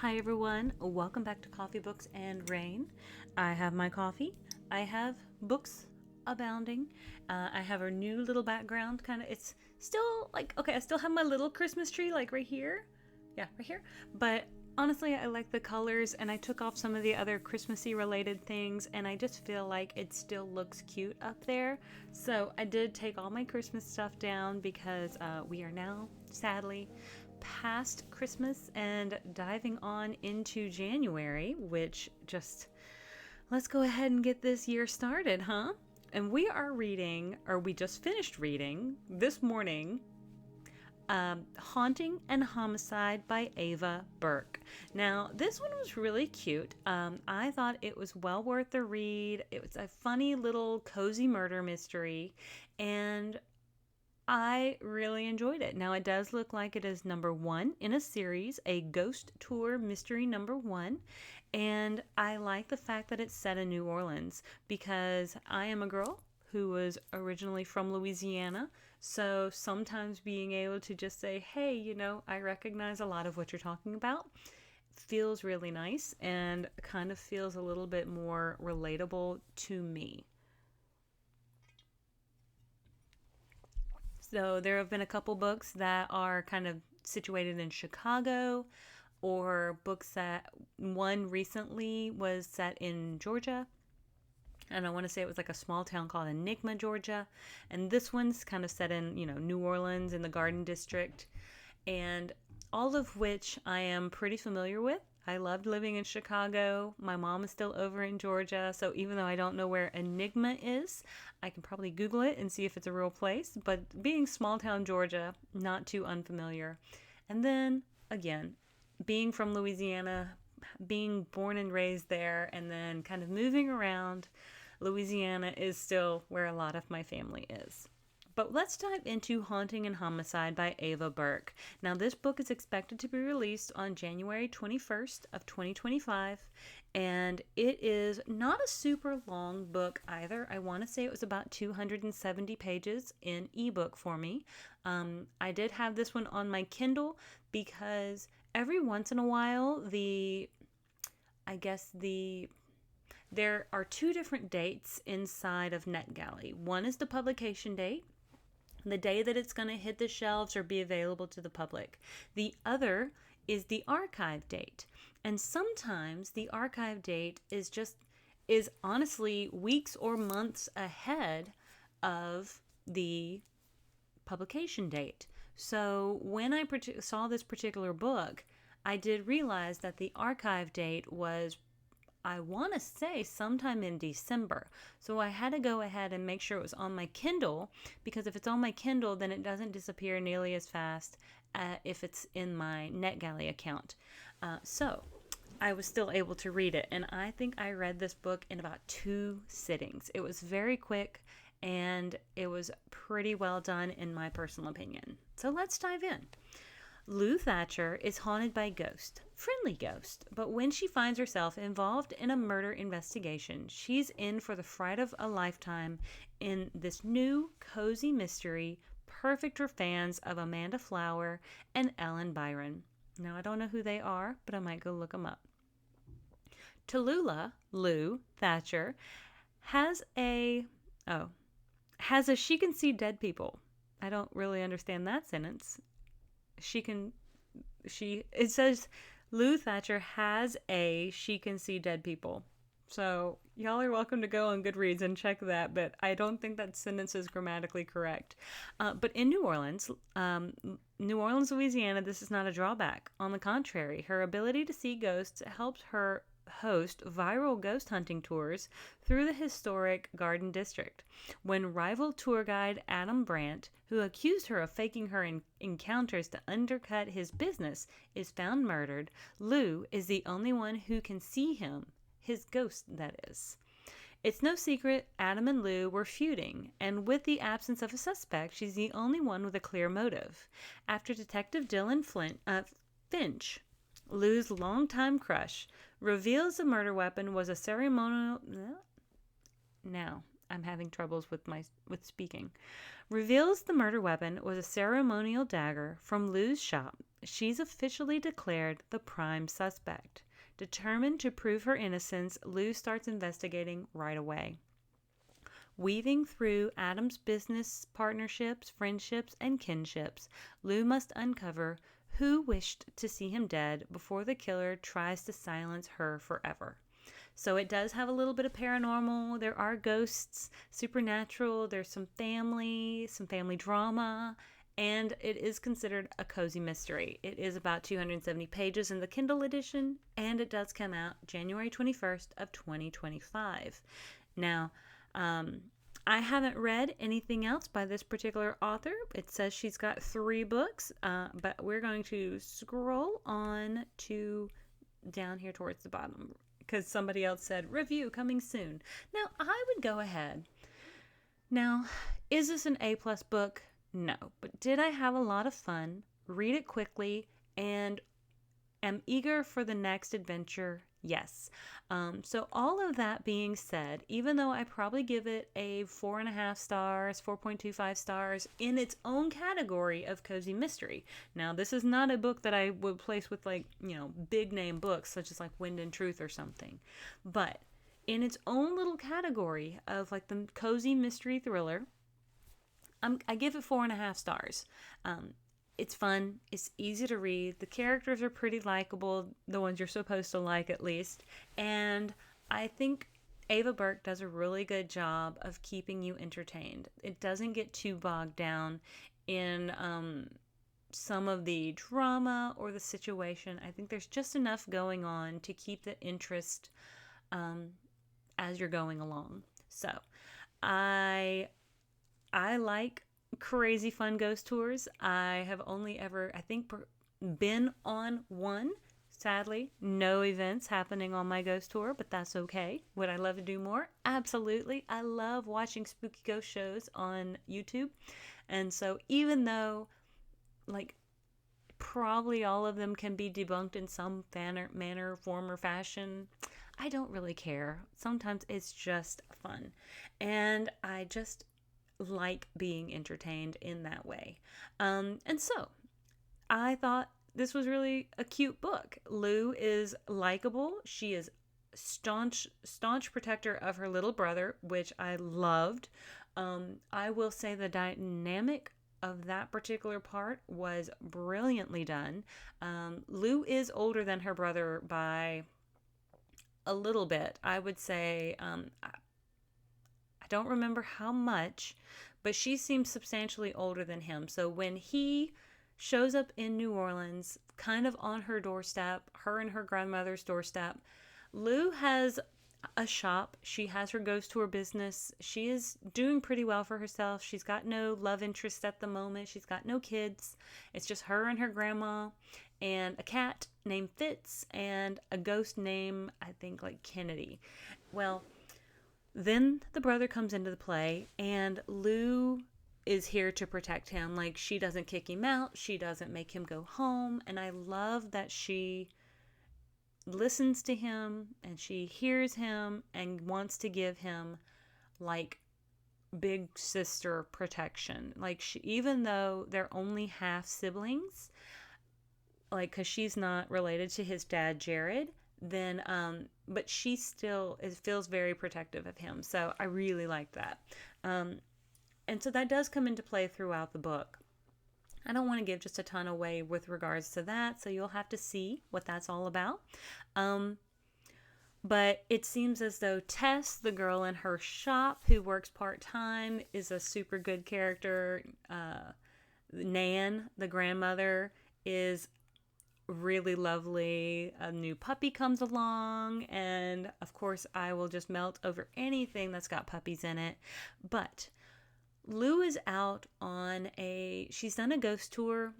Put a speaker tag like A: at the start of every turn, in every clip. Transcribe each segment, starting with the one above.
A: Hi everyone, welcome back to Coffee, Books, and Rain. I have my coffee, I have books abounding, I have a new little background, it's still okay, I still have my little Christmas tree right here. Yeah, right here. But honestly, I like the colors and I took off some of the other Christmassy related things and I just feel like it still looks cute up there. So I did take all my Christmas stuff down because we are now, sadly, past Christmas and diving on into January, which just let's go ahead and get this year started, huh? And we are reading, or we just finished reading this morning, Haunting and Homicide by Ava Burke. Now, this one was really cute. I thought it was well worth the read. It was a funny little cozy murder mystery, and I really enjoyed it. Now, it does look like it is number one in a series, a ghost tour mystery number one. And I like the fact that it's set in New Orleans because I am a girl who was originally from Louisiana. So sometimes being able to just say, hey, I recognize a lot of what you're talking about feels really nice and kind of feels a little bit more relatable to me. So there have been a couple books that are kind of situated in Chicago, or books that one recently was set in Georgia. And I want to say it was like a small town called Enigma, Georgia. And this one's kind of set in, New Orleans in the Garden District. And all of which I am pretty familiar with. I loved living in Chicago. My mom is still over in Georgia, so even though I don't know where Enigma is, I can probably Google it and see if it's a real place. But being small town Georgia, not too unfamiliar. And then, again, being from Louisiana, being born and raised there, and then kind of moving around, Louisiana is still where a lot of my family is. But let's dive into Haunting and Homicide by Ava Burke. Now, this book is expected to be released on January 21st of 2025, and it is not a super long book either. I want to say it was about 270 pages in ebook for me. I did have this one on my Kindle because every once in a while, there are two different dates inside of NetGalley. One is the publication date, the day that it's going to hit the shelves or be available to the public. The other is the archive date. And sometimes the archive date is honestly weeks or months ahead of the publication date. So when I saw this particular book, I did realize that the archive date was, I want to say, sometime in December. So I had to go ahead and make sure it was on my Kindle, because if it's on my Kindle, then it doesn't disappear nearly as fast if it's in my NetGalley account. So I was still able to read it, and I think I read this book in about 2 sittings. It was very quick, and it was pretty well done in my personal opinion. So let's dive in. Lou Thatcher is haunted by ghost, friendly ghost, but when she finds herself involved in a murder investigation, she's in for the fright of a lifetime in this new cozy mystery, perfect for fans of Amanda Flower and Ellen Byron. Now, I don't know who they are, but I might go look them up. Tallulah, Lou Thatcher, has a she can see dead people. I don't really understand that sentence. It says Lou Thatcher has she can see dead people. So y'all are welcome to go on Goodreads and check that, but I don't think that sentence is grammatically correct. But in New Orleans, Louisiana, this is not a drawback. On the contrary, her ability to see ghosts helps her host viral ghost hunting tours through the historic Garden District. When rival tour guide Adam Brandt, who accused her of faking her encounters to undercut his business, is found murdered, Lou is the only one who can see him, his ghost, that is. It's no secret Adam and Lou were feuding, and with the absence of a suspect, she's the only one with a clear motive. After Detective Dylan Finch, Lou's longtime crush, reveals the murder weapon was a ceremonial... Now, I'm having troubles with speaking. Reveals the murder weapon was a ceremonial dagger from Lou's shop she's officially declared the prime suspect. Determined to prove her innocence, Lou starts investigating right away. Weaving through Adam's business partnerships, friendships, and kinships, Lou must uncover who wished to see him dead before the killer tries to silence her forever. So it does have a little bit of paranormal. There are ghosts, supernatural, there's some family drama, and it is considered a cozy mystery. It is about 270 pages in the Kindle edition, and it does come out January 21st of 2025. Now, I haven't read anything else by this particular author. It says she's got 3 books, but we're going to scroll on to down here towards the bottom because somebody else said review coming soon. Now, I would go ahead. Now, is this an A+ book? No, but did I have a lot of fun, read it quickly, and am eager for the next adventure? Yes. So all of that being said, even though I probably give it a 4.5 stars, 4.25 stars in its own category of cozy mystery. Now, this is not a book that I would place with big name books such as like Wind and Truth or something. But in its own little category of like the cozy mystery thriller, I give it 4.5 stars. It's fun. It's easy to read. The characters are pretty likable, the ones you're supposed to like at least. And I think Ava Burke does a really good job of keeping you entertained. It doesn't get too bogged down in some of the drama or the situation. I think there's just enough going on to keep the interest as you're going along. So I like crazy fun ghost tours. I have only ever, I think, been on one. Sadly, no events happening on my ghost tour, but that's okay. Would I love to do more? Absolutely. I love watching spooky ghost shows on YouTube. And so even though, like, probably all of them can be debunked in some manner, form, or fashion, I don't really care. Sometimes it's just fun. And I just like being entertained in that way. And so I thought this was really a cute book. Lou is likable. She is staunch protector of her little brother, which I loved. I will say the dynamic of that particular part was brilliantly done. Lou is older than her brother by a little bit. I would say I don't remember how much, but she seems substantially older than him. So when he shows up in New Orleans, kind of on her doorstep, her and her grandmother's doorstep, Lou has a shop. She has her ghost tour business. She is doing pretty well for herself. She's got no love interest at the moment. She's got no kids. It's just her and her grandma and a cat named Fitz and a ghost named, I think, like Kennedy. Well, then the brother comes into the play, and Lou is here to protect him. Like, she doesn't kick him out. She doesn't make him go home. And I love that she listens to him, and she hears him, and wants to give him, like, big sister protection. Like, even though they're only half siblings, like, because she's not related to his dad, Jared, then but she still feels very protective of him. So I really like that. And so that does come into play throughout the book. I don't want to give just a ton away with regards to that, so you'll have to see what that's all about. But it seems as though Tess, the girl in her shop who works part-time, is a super good character. Nan, the grandmother, is really lovely. A new puppy comes along, and of course I will just melt over anything that's got puppies in it. But Lou is out on she's done a ghost tour,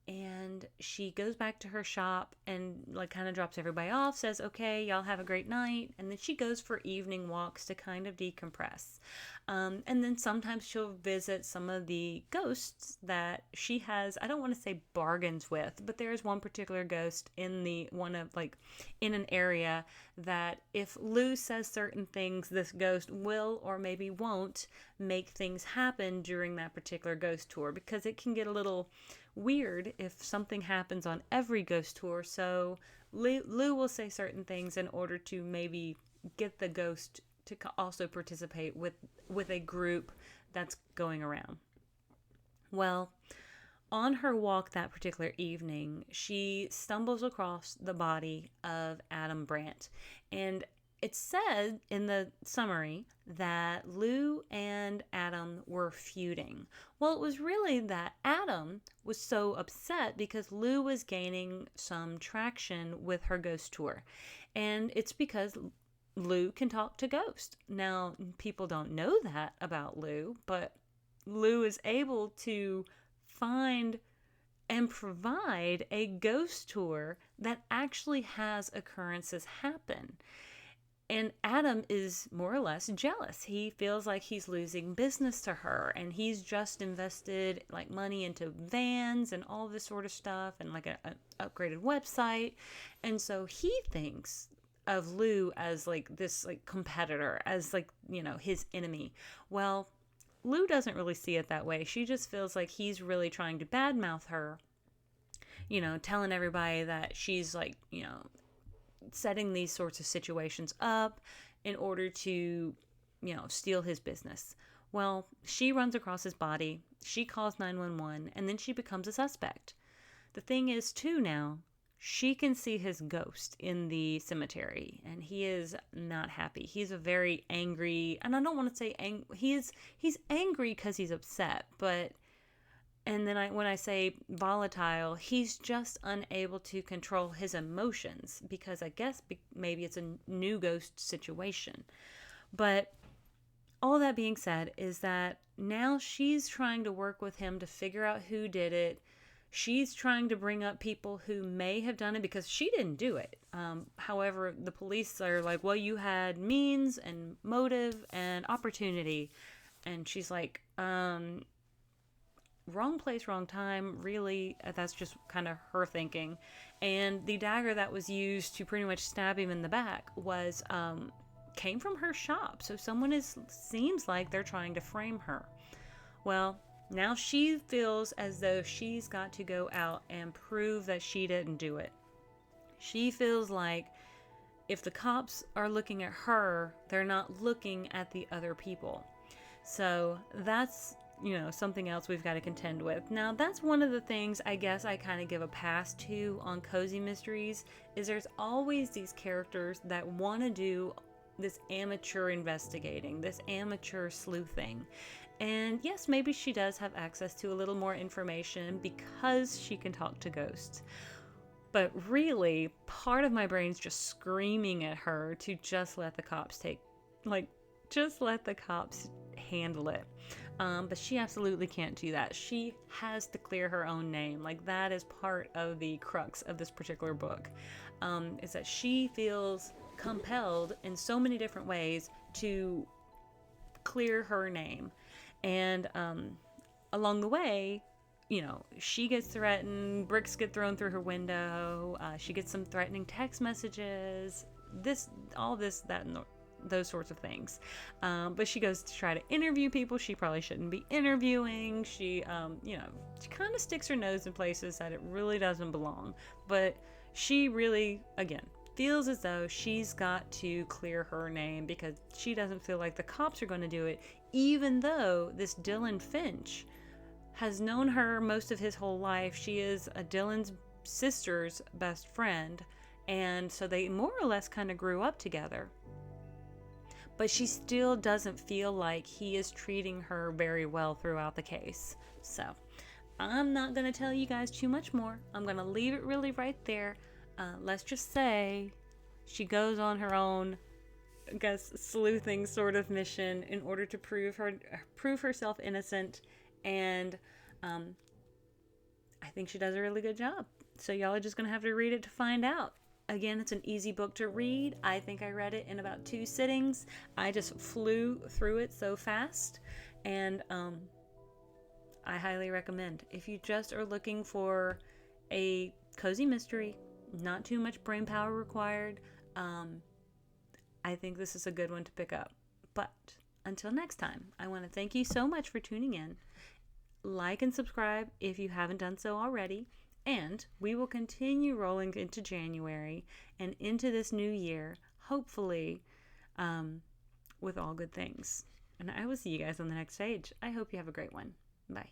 A: and she goes back to her shop and like kind of drops everybody off, says, okay, y'all have a great night. And then she goes for evening walks to kind of decompress. And then sometimes she'll visit some of the ghosts that she has, I don't want to say bargains with, but there's one particular ghost in an area that if Lou says certain things, this ghost will or maybe won't make things happen during that particular ghost tour, because it can get a little weird if something happens on every ghost tour. So Lou will say certain things in order to maybe get the ghost to also participate with a group that's going around. Well, on her walk that particular evening, she stumbles across the body of Adam Brandt. And it said in the summary that Lou and Adam were feuding. Well, it was really that Adam was so upset because Lou was gaining some traction with her ghost tour. And it's because Lou can talk to ghosts. Now, people don't know that about Lou, but Lou is able to find and provide a ghost tour that actually has occurrences happen. And Adam is more or less jealous. He feels like he's losing business to her, and he's just invested like money into vans and all this sort of stuff, and like an upgraded website. And so he thinks of Lou as like this like competitor, as like, his enemy. Well, Lou doesn't really see it that way. She just feels like he's really trying to badmouth her, telling everybody that she's like, setting these sorts of situations up in order to, steal his business. Well, she runs across his body, she calls 911, and then she becomes a suspect. The thing is, too, now, she can see his ghost in the cemetery, and he is not happy. He's a very angry, and I don't want to say he's angry because he's upset, but and then when I say volatile, he's just unable to control his emotions because I guess maybe it's a new ghost situation. But all that being said is that now she's trying to work with him to figure out who did it. She's trying to bring up people who may have done it because she didn't do it. However, the police are like, well, you had means and motive and opportunity. And she's like, wrong place, wrong time. Really, that's just kind of her thinking. And the dagger that was used to pretty much stab him in the back was came from her shop. So seems like they're trying to frame her. Well, now she feels as though she's got to go out and prove that she didn't do it. She feels like if the cops are looking at her, they're not looking at the other people. So that's, something else we've got to contend with. Now, that's one of the things I guess I kind of give a pass to on Cozy Mysteries, is there's always these characters that want to do this amateur investigating, this amateur sleuthing. And yes, maybe she does have access to a little more information because she can talk to ghosts. But really, part of my brain's just screaming at her to just let the cops handle it. But she absolutely can't do that. She has to clear her own name. Like, that is part of the crux of this particular book, is that she feels compelled in so many different ways to clear her name. And along the way, she gets threatened, bricks get thrown through her window, she gets some threatening text messages, those sorts of things. But she goes to try to interview people she probably shouldn't be interviewing. She kind of sticks her nose in places that it really doesn't belong. But she really, again, feels as though she's got to clear her name because she doesn't feel like the cops are going to do it, even though this Dylan Finch has known her most of his whole life. She is Dylan's sister's best friend, and so they more or less kind of grew up together. But she still doesn't feel like he is treating her very well throughout the case. So I'm not going to tell you guys too much more. I'm going to leave it really right there. Let's just say she goes on her own, I guess, sleuthing sort of mission in order to prove herself innocent. And I think she does a really good job. So y'all are just going to have to read it to find out. Again, it's an easy book to read. I think I read it in about 2 sittings. I just flew through it so fast. And I highly recommend. If you just are looking for a cozy mystery, not too much brain power required, I think this is a good one to pick up. But until next time, I want to thank you so much for tuning in. like and subscribe if you haven't done so already. And we will continue rolling into January and into this new year, hopefully, with all good things. And I will see you guys on the next stage. I hope you have a great one. Bye.